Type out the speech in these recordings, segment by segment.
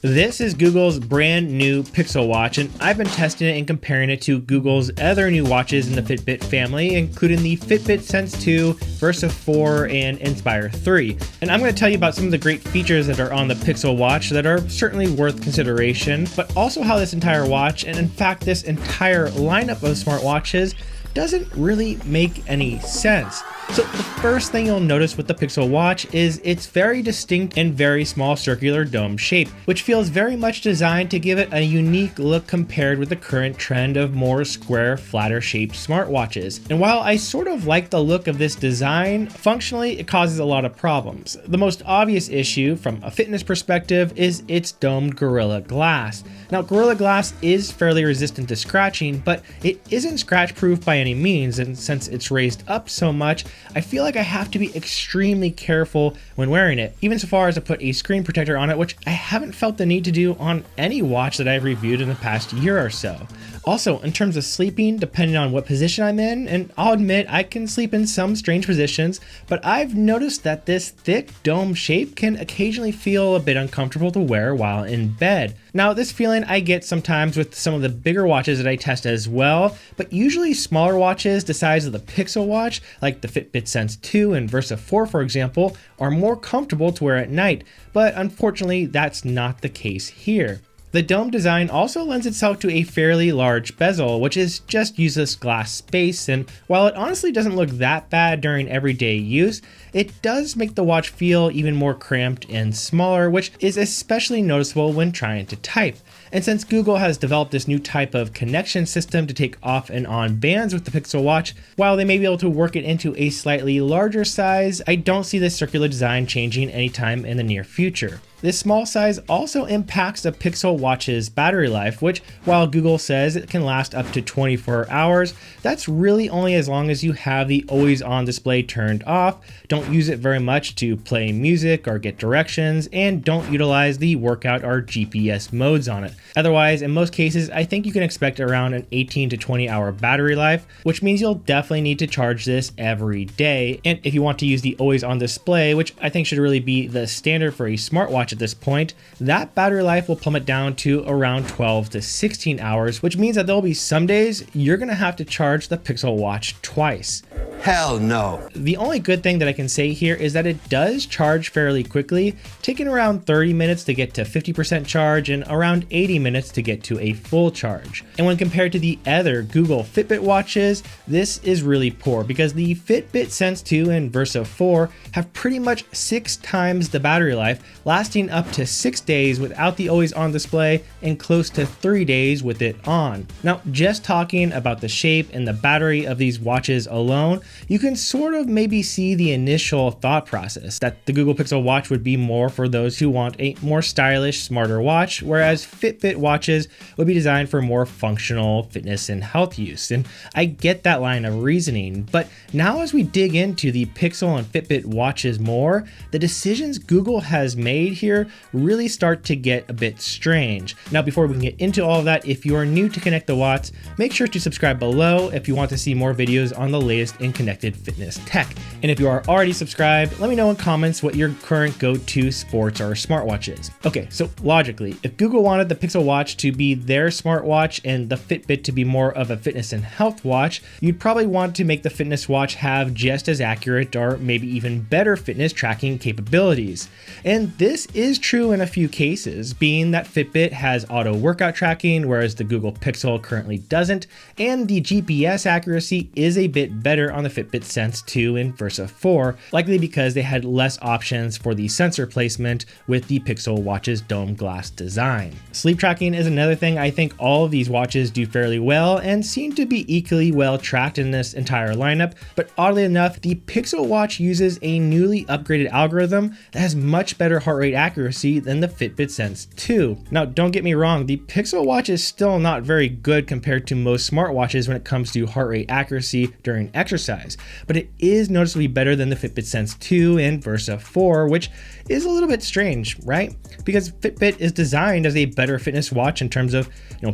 This is Google's brand new Pixel Watch, and I've been testing it and comparing it to Google's other new watches in the Fitbit family, including the Fitbit Sense 2, Versa 4, and Inspire 3. And I'm going to tell you about some of the great features that are on the Pixel Watch that are certainly worth consideration, but also how this entire watch, and in fact this entire lineup of smartwatches, doesn't really make any sense. So the first thing you'll notice with the Pixel Watch is its very distinct and very small circular dome shape, which feels very much designed to give it a unique look compared with the current trend of more square, flatter shaped smartwatches. And while I sort of like the look of this design, functionally it causes a lot of problems. The most obvious issue from a fitness perspective is its domed Gorilla Glass. Now, Gorilla Glass is fairly resistant to scratching, but it isn't scratch proof by any means, and since it's raised up so much, I feel like I have to be extremely careful when wearing it, even so far as to put a screen protector on it, which I haven't felt the need to do on any watch that I've reviewed in the past year or so. Also, in terms of sleeping, depending on what position I'm in, and I'll admit I can sleep in some strange positions, but I've noticed that this thick dome shape can occasionally feel a bit uncomfortable to wear while in bed. Now, this feeling I get sometimes with some of the bigger watches that I test as well, but usually smaller watches the size of the Pixel Watch, like the Fitbit Sense 2 and Versa 4 for example, are more comfortable to wear at night, but unfortunately that's not the case here. The dome design also lends itself to a fairly large bezel, which is just useless glass space, and while it honestly doesn't look that bad during everyday use, it does make the watch feel even more cramped and smaller, which is especially noticeable when trying to type. And since Google has developed this new type of connection system to take off and on bands with the Pixel Watch, while they may be able to work it into a slightly larger size, I don't see this circular design changing anytime in the near future. This small size also impacts the Pixel Watch's battery life, which, while Google says it can last up to 24 hours, that's really only as long as you have the always-on display turned off, don't use it very much to play music or get directions, and don't utilize the workout or GPS modes on it. Otherwise, in most cases, I think you can expect around an 18 to 20 hour battery life, which means you'll definitely need to charge this every day. And if you want to use the always-on display, which I think should really be the standard for a smartwatch at this point, that battery life will plummet down to around 12 to 16 hours, which means that there'll be some days you're gonna have to charge the Pixel Watch twice. Hell no. The only good thing that I can say here is that it does charge fairly quickly, taking around 30 minutes to get to 50% charge and around 80 minutes to get to a full charge. And when compared to the other Google Fitbit watches, this is really poor because the Fitbit Sense 2 and Versa 4 have pretty much 6 times the battery life, lasting up to 6 days without the always-on display and close to 3 days with it on. Now, just talking about the shape and the battery of these watches alone, you can sort of maybe see the initial thought process that the Google Pixel Watch would be more for those who want a more stylish, smarter watch, whereas Fitbit watches would be designed for more functional fitness and health use. And I get that line of reasoning, but now as we dig into the Pixel and Fitbit watches more, the decisions Google has made here really start to get a bit strange. Now, before we can get into all of that, if you are new to Connect the Watts, make sure to subscribe below if you want to see more videos on the latest in connected fitness tech. And if you are already subscribed, let me know in comments what your current go-to sports or smartwatch is. Okay, so logically, if Google wanted the Pixel Watch to be their smartwatch and the Fitbit to be more of a fitness and health watch, you'd probably want to make the fitness watch have just as accurate or maybe even better fitness tracking capabilities. And this is true in a few cases, being that Fitbit has auto workout tracking, whereas the Google Pixel currently doesn't, and the GPS accuracy is a bit better on the Fitbit Sense 2 and Versa 4, likely because they had less options for the sensor placement with the Pixel Watch's dome glass design. Sleep tracking is another thing I think all of these watches do fairly well and seem to be equally well tracked in this entire lineup, but oddly enough, the Pixel Watch uses a newly upgraded algorithm that has much better heart rate accuracy than the Fitbit Sense 2. Now, don't get me wrong, the Pixel Watch is still not very good compared to most smartwatches when it comes to heart rate accuracy during exercise, but it is noticeably better than the Fitbit Sense 2 and Versa 4, which is a little bit strange, right? Because Fitbit is designed as a better fitness watch in terms of,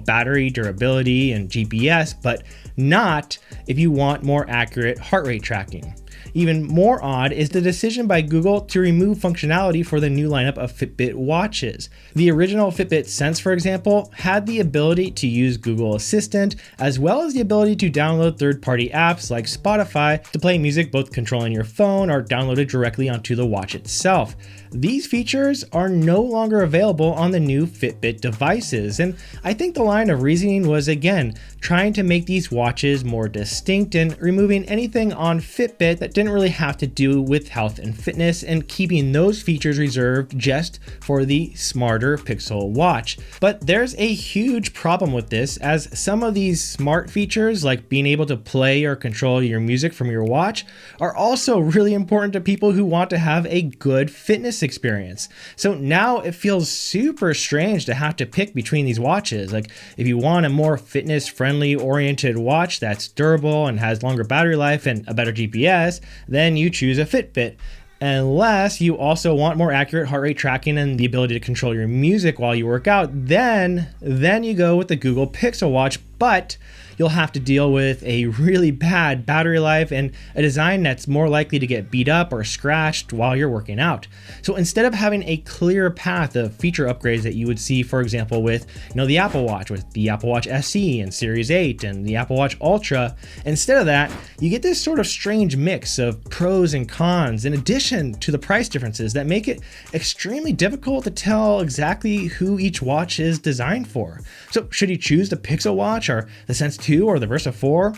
battery durability and GPS, but not if you want more accurate heart rate tracking. Even more odd is the decision by Google to remove functionality for the new lineup of Fitbit watches. The original Fitbit Sense, for example, had the ability to use Google Assistant, as well as the ability to download third-party apps like Spotify to play music both controlling your phone or downloaded directly onto the watch itself. These features are no longer available on the new Fitbit devices, and I think the line of reasoning was, again, trying to make these watches more distinct and removing anything on Fitbit that didn't really have to do with health and fitness, and keeping those features reserved just for the smarter Pixel watch. But there's a huge problem with this, as some of these smart features, like being able to play or control your music from your watch, are also really important to people who want to have a good fitness experience. So now it feels super strange to have to pick between these watches. Like, if you want a more fitness friendly oriented watch that's durable and has longer battery life and a better GPS, then you choose a Fitbit. Unless you also want more accurate heart rate tracking and the ability to control your music while you work out, then you go with the Google Pixel Watch, but you'll have to deal with a really bad battery life and a design that's more likely to get beat up or scratched while you're working out. So instead of having a clear path of feature upgrades that you would see, for example, with the Apple Watch, with the Apple Watch SE and Series 8 and the Apple Watch Ultra, instead of that, you get this sort of strange mix of pros and cons in addition to the price differences that make it extremely difficult to tell exactly who each watch is designed for. So should you choose the Pixel Watch or the Sense 2 or the Versa 4?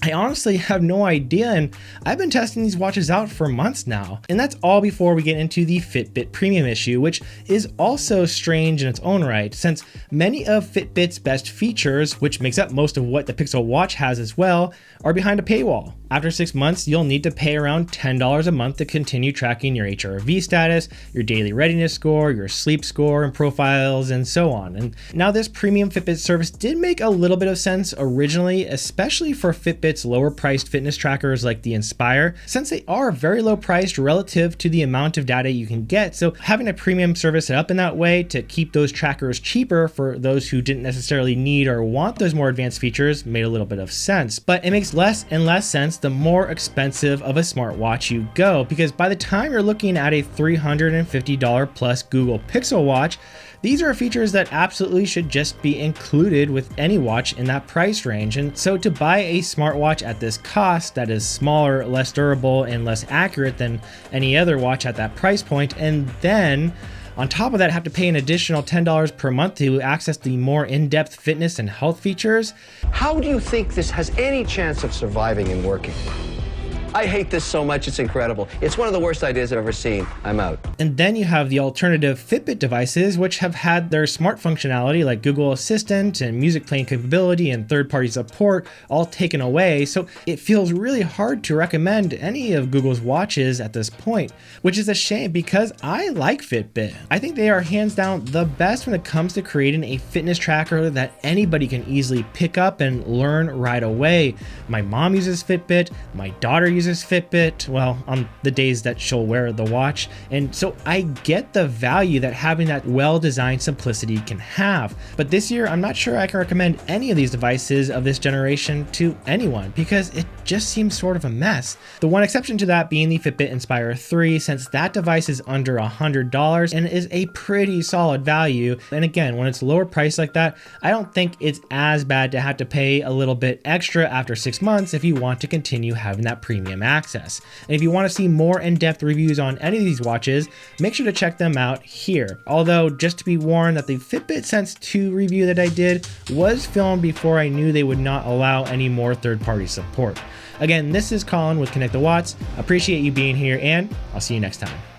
I honestly have no idea, and I've been testing these watches out for months now. And that's all before we get into the Fitbit Premium issue, which is also strange in its own right, since many of Fitbit's best features, which makes up most of what the Pixel Watch has as well, are behind a paywall. After 6 months, you'll need to pay around $10 a month to continue tracking your HRV status, your daily readiness score, your sleep score and profiles, and so on. And now this premium Fitbit service did make a little bit of sense originally, especially for Fitbit's lower priced fitness trackers like the Inspire, since they are very low priced relative to the amount of data you can get. So having a premium service set up in that way to keep those trackers cheaper for those who didn't necessarily need or want those more advanced features made a little bit of sense. But it makes less and less sense the more expensive of a smartwatch you go, because by the time you're looking at a $350 plus Google Pixel Watch, these are features that absolutely should just be included with any watch in that price range. And so to buy a smartwatch at this cost that is smaller, less durable, and less accurate than any other watch at that price point, and then on top of that have to pay an additional $10 per month to access the more in-depth fitness and health features. How do you think this has any chance of surviving and working? I hate this so much, it's incredible. It's one of the worst ideas I've ever seen. I'm out. And then you have the alternative Fitbit devices, which have had their smart functionality like Google Assistant and music playing capability and third-party support all taken away. So it feels really hard to recommend any of Google's watches at this point, which is a shame because I like Fitbit. I think they are hands down the best when it comes to creating a fitness tracker that anybody can easily pick up and learn right away. My mom uses Fitbit, my daughter uses Fitbit, well, on the days that she'll wear the watch. And so I get the value that having that well-designed simplicity can have. But this year, I'm not sure I can recommend any of these devices of this generation to anyone because it just seems sort of a mess. The one exception to that being the Fitbit Inspire 3, since that device is under $100 and is a pretty solid value. And again, when it's lower priced like that, I don't think it's as bad to have to pay a little bit extra after 6 months if you want to continue having that premium access. And if you want to see more in-depth reviews on any of these watches, make sure to check them out here. Although, just to be warned that the Fitbit Sense 2 review that I did was filmed before I knew they would not allow any more third-party support. Again, this is Colin with Connect the Watts. Appreciate you being here, and I'll see you next time.